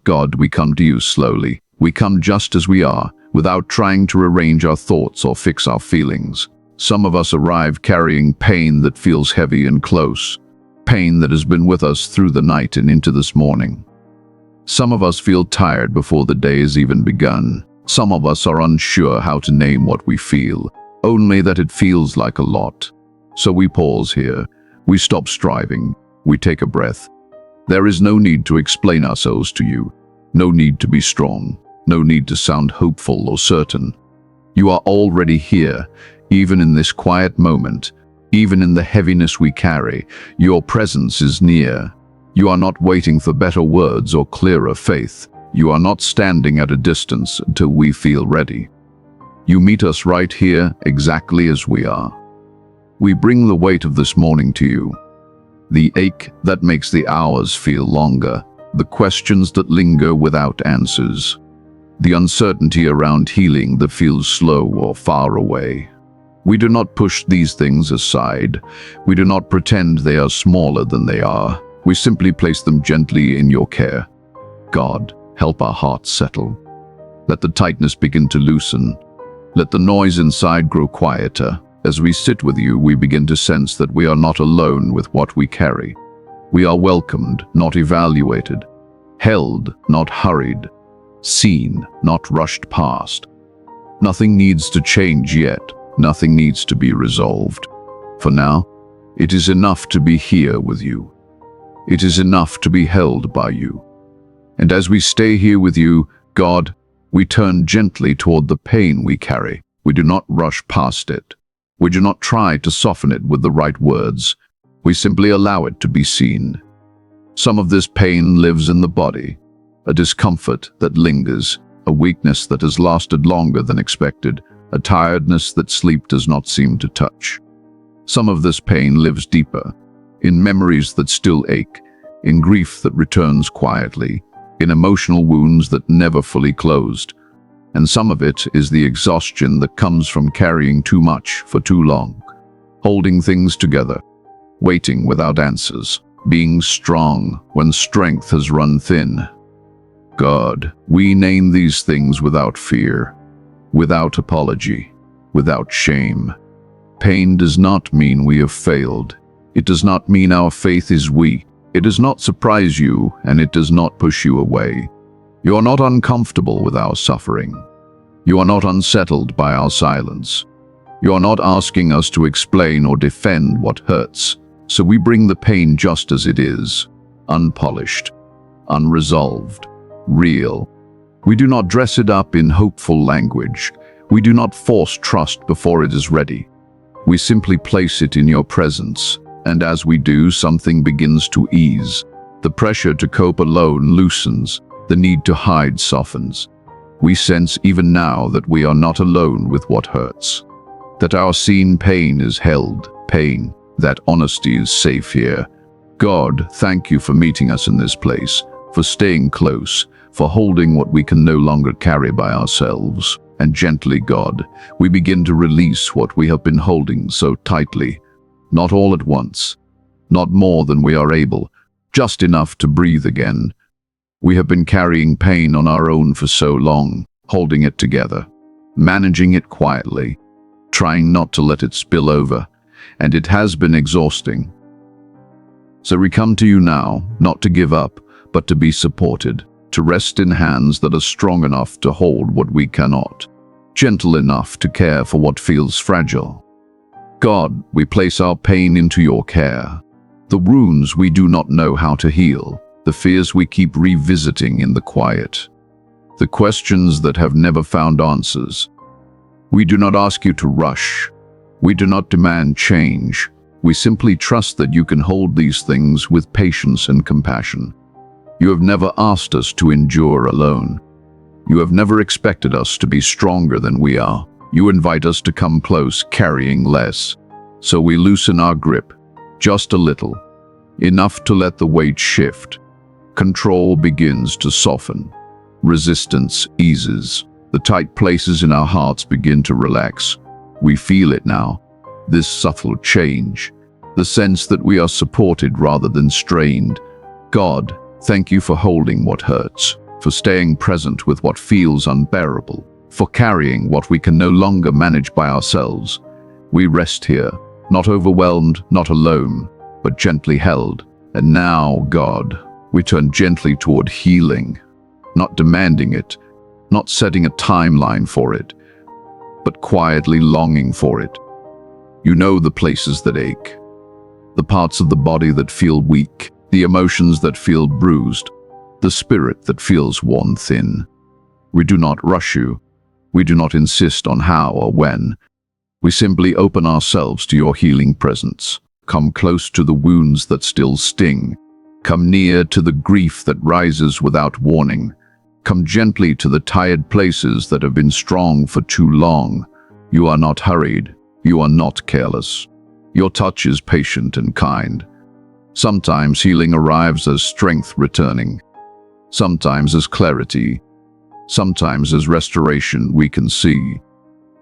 God, we come to you slowly. We come just as we are, without trying to arrange our thoughts or fix our feelings. Some of us arrive carrying pain that feels heavy and close, pain that has been with us through the night and into this morning. Some of us feel tired before the day has even begun. Some of us are unsure how to name what we feel, only that it feels like a lot. So we pause here. We stop striving. We take a breath. There is no need to explain ourselves to you. No need to be strong. No need to sound hopeful or certain. You are already here, even in this quiet moment, even in the heaviness we carry. Your presence is near. You are not waiting for better words or clearer faith. You are not standing at a distance until we feel ready. You meet us right here, exactly as we are. We bring the weight of this morning to you. The ache that makes the hours feel longer, the questions that linger without answers, the uncertainty around healing that feels slow or far away. We do not push these things aside. We do not pretend they are smaller than they are. We simply place them gently in your care. God, help our hearts settle. Let the tightness begin to loosen. Let the noise inside grow quieter. As we sit with you, we begin to sense that we are not alone with what we carry. We are welcomed, not evaluated. Held, not hurried. Seen, not rushed past. Nothing needs to change yet. Nothing needs to be resolved. For now, it is enough to be here with you. It is enough to be held by you. And as we stay here with you, God, we turn gently toward the pain we carry. We do not rush past it. We do not try to soften it with the right words. We simply allow it to be seen. Some of this pain lives in the body, a discomfort that lingers, a weakness that has lasted longer than expected, a tiredness that sleep does not seem to touch. Some of this pain lives deeper, in memories that still ache, in grief that returns quietly, in emotional wounds that never fully closed. And some of it is the exhaustion that comes from carrying too much for too long, holding things together, waiting without answers, being strong when strength has run thin. God, we name these things without fear, without apology, without shame. Pain does not mean we have failed. It does not mean our faith is weak. It does not surprise you, and it does not push you away. You are not uncomfortable with our suffering. You are not unsettled by our silence. You are not asking us to explain or defend what hurts. So we bring the pain just as it is, unpolished, unresolved, real. We do not dress it up in hopeful language. We do not force trust before it is ready. We simply place it in your presence, and as we do, something begins to ease. The pressure to cope alone loosens. The need to hide softens. We sense even now that we are not alone with what hurts, that our seen pain is held, pain, that honesty is safe here. God, thank you for meeting us in this place, for staying close, for holding what we can no longer carry by ourselves. And gently, God, we begin to release what we have been holding so tightly. Not all at once, not more than we are able, just enough to breathe again. We have been carrying pain on our own for so long, holding it together, managing it quietly, trying not to let it spill over, and it has been exhausting. So we come to you now, not to give up, but to be supported, to rest in hands that are strong enough to hold what we cannot, gentle enough to care for what feels fragile. God, we place our pain into your care, the wounds we do not know how to heal, the fears we keep revisiting in the quiet, the questions that have never found answers. We do not ask you to rush. We do not demand change. We simply trust that you can hold these things with patience and compassion. You have never asked us to endure alone. You have never expected us to be stronger than we are. You invite us to come close, carrying less. So we loosen our grip, just a little, enough to let the weight shift. Control begins to soften. Resistance eases. The tight places in our hearts begin to relax. We feel it now, this subtle change, the sense that we are supported rather than strained. God, thank you for holding what hurts, for staying present with what feels unbearable, for carrying what we can no longer manage by ourselves. We rest here, not overwhelmed, not alone, but gently held. And now, God, we turn gently toward healing, not demanding it, not setting a timeline for it, but quietly longing for it. You know the places that ache, the parts of the body that feel weak, the emotions that feel bruised, the spirit that feels worn thin. We do not rush you. We do not insist on how or when. We simply open ourselves to your healing presence. Come close to the wounds that still sting. Come near to the grief that rises without warning. Come gently to the tired places that have been strong for too long. You are not hurried. You are not careless. Your touch is patient and kind. Sometimes healing arrives as strength returning. Sometimes as clarity. Sometimes as restoration we can see.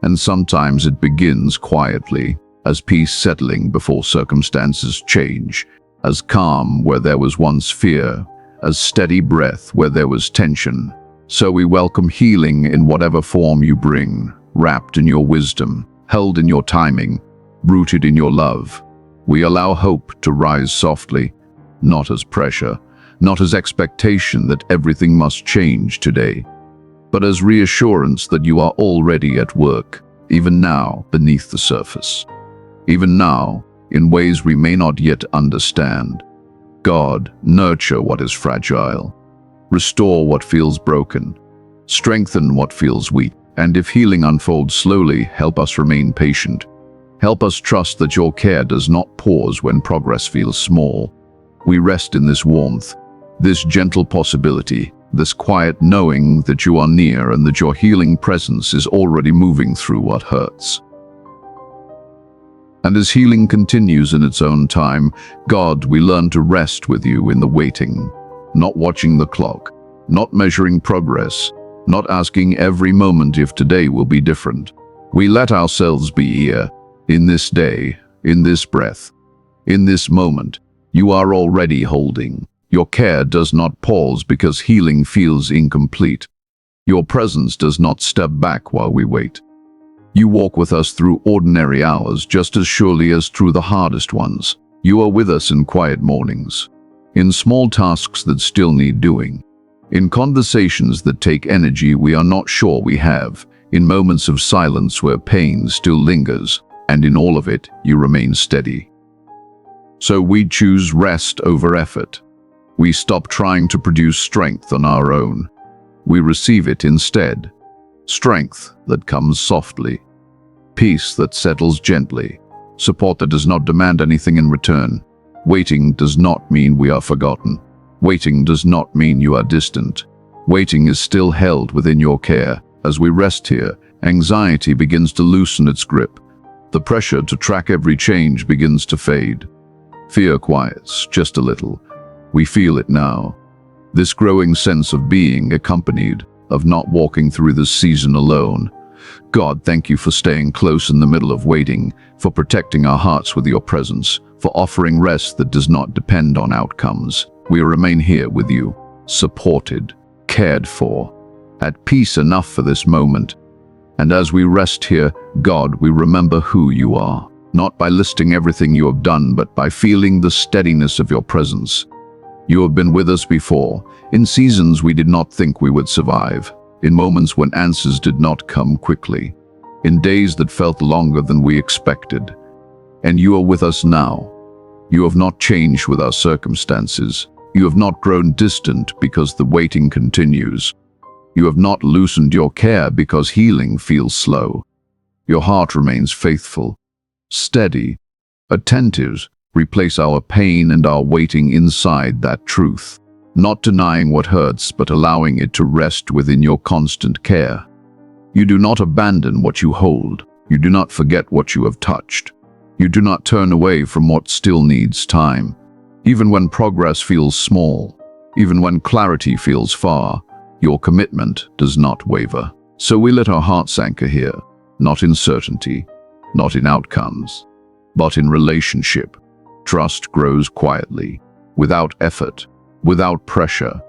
And sometimes it begins quietly, as peace settling before circumstances change, as calm where there was once fear, as steady breath where there was tension. So we welcome healing in whatever form you bring, wrapped in your wisdom, held in your timing, rooted in your love. We allow hope to rise softly, not as pressure, not as expectation that everything must change today, but as reassurance that you are already at work, even now beneath the surface. Even now, in ways we may not yet understand. God, nurture what is fragile. Restore what feels broken. Strengthen what feels weak. And if healing unfolds slowly, help us remain patient. Help us trust that your care does not pause when progress feels small. We rest in this warmth, this gentle possibility, this quiet knowing that you are near and that your healing presence is already moving through what hurts. And as healing continues in its own time, God, we learn to rest with you in the waiting, not watching the clock, not measuring progress, not asking every moment if today will be different. We let ourselves be here, in this day, in this breath, in this moment. You are already holding. Your care does not pause because healing feels incomplete. Your presence does not step back while we wait. You walk with us through ordinary hours just as surely as through the hardest ones. You are with us in quiet mornings, in small tasks that still need doing, in conversations that take energy we are not sure we have, in moments of silence where pain still lingers, and in all of it, you remain steady. So we choose rest over effort. We stop trying to produce strength on our own. We receive it instead. Strength that comes softly. Peace that settles gently. Support that does not demand anything in return. Waiting does not mean we are forgotten. Waiting does not mean you are distant. Waiting is still held within your care. As we rest here, anxiety begins to loosen its grip. The pressure to track every change begins to fade. Fear quiets just a little. We feel it now. This growing sense of being accompanied, of not walking through this season alone. God, thank you for staying close in the middle of waiting, for protecting our hearts with your presence, for offering rest that does not depend on outcomes. We remain here with you, supported, cared for, at peace enough for this moment. And as we rest here, God, we remember who you are, not by listing everything you have done, but by feeling the steadiness of your presence. You have been with us before, in seasons we did not think we would survive, in moments when answers did not come quickly, in days that felt longer than we expected. And you are with us now. You have not changed with our circumstances. You have not grown distant because the waiting continues. You have not loosened your care because healing feels slow. Your heart remains faithful, steady, attentive. Replace our pain and our waiting inside that truth, not denying what hurts, but allowing it to rest within your constant care. You do not abandon what you hold. You do not forget what you have touched. You do not turn away from what still needs time. Even when progress feels small, even when clarity feels far, your commitment does not waver. So we let our hearts anchor here, not in certainty, not in outcomes, but in relationship. Trust grows quietly, without effort, without pressure.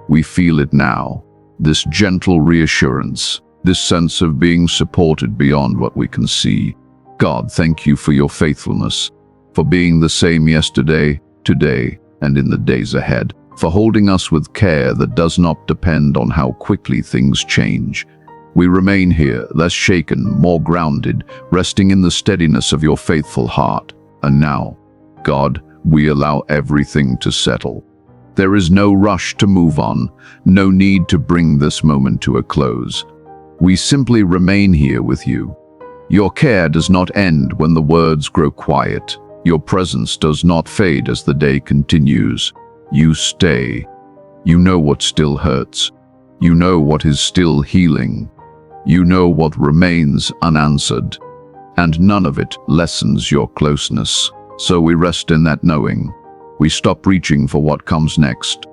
We feel it now, this gentle reassurance, this sense of being supported beyond what we can see. God, thank you for your faithfulness, for being the same yesterday, today, and in the days ahead, for holding us with care that does not depend on how quickly things change. We remain here, less shaken, more grounded, resting in the steadiness of your faithful heart. And now, God, we allow everything to settle. There is no rush to move on, no need to bring this moment to a close. We simply remain here with you. Your care does not end when the words grow quiet. Your presence does not fade as the day continues. You stay. You know what still hurts. You know what is still healing. You know what remains unanswered. And none of it lessens your closeness. So we rest in that knowing. We stop reaching for what comes next.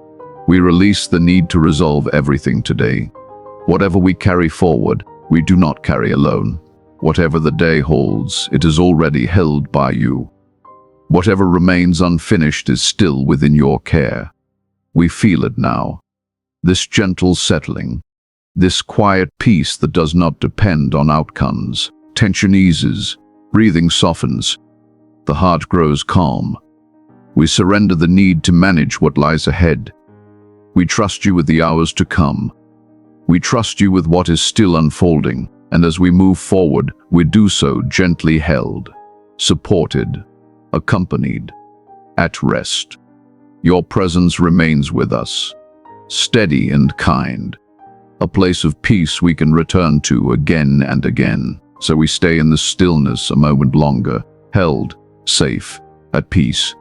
We release the need to resolve everything today. Whatever we carry forward, we do not carry alone. Whatever the day holds, it is already held by you. Whatever remains unfinished is still within your care. We feel it now. This gentle settling, this quiet peace that does not depend on outcomes. Tension eases, breathing softens, the heart grows calm. We surrender the need to manage what lies ahead. We trust you with the hours to come. We trust you with what is still unfolding, and as we move forward, we do so gently held, supported, accompanied, at rest. Your presence remains with us, steady and kind, a place of peace we can return to again and again. So we stay in the stillness a moment longer, held, safe, at peace.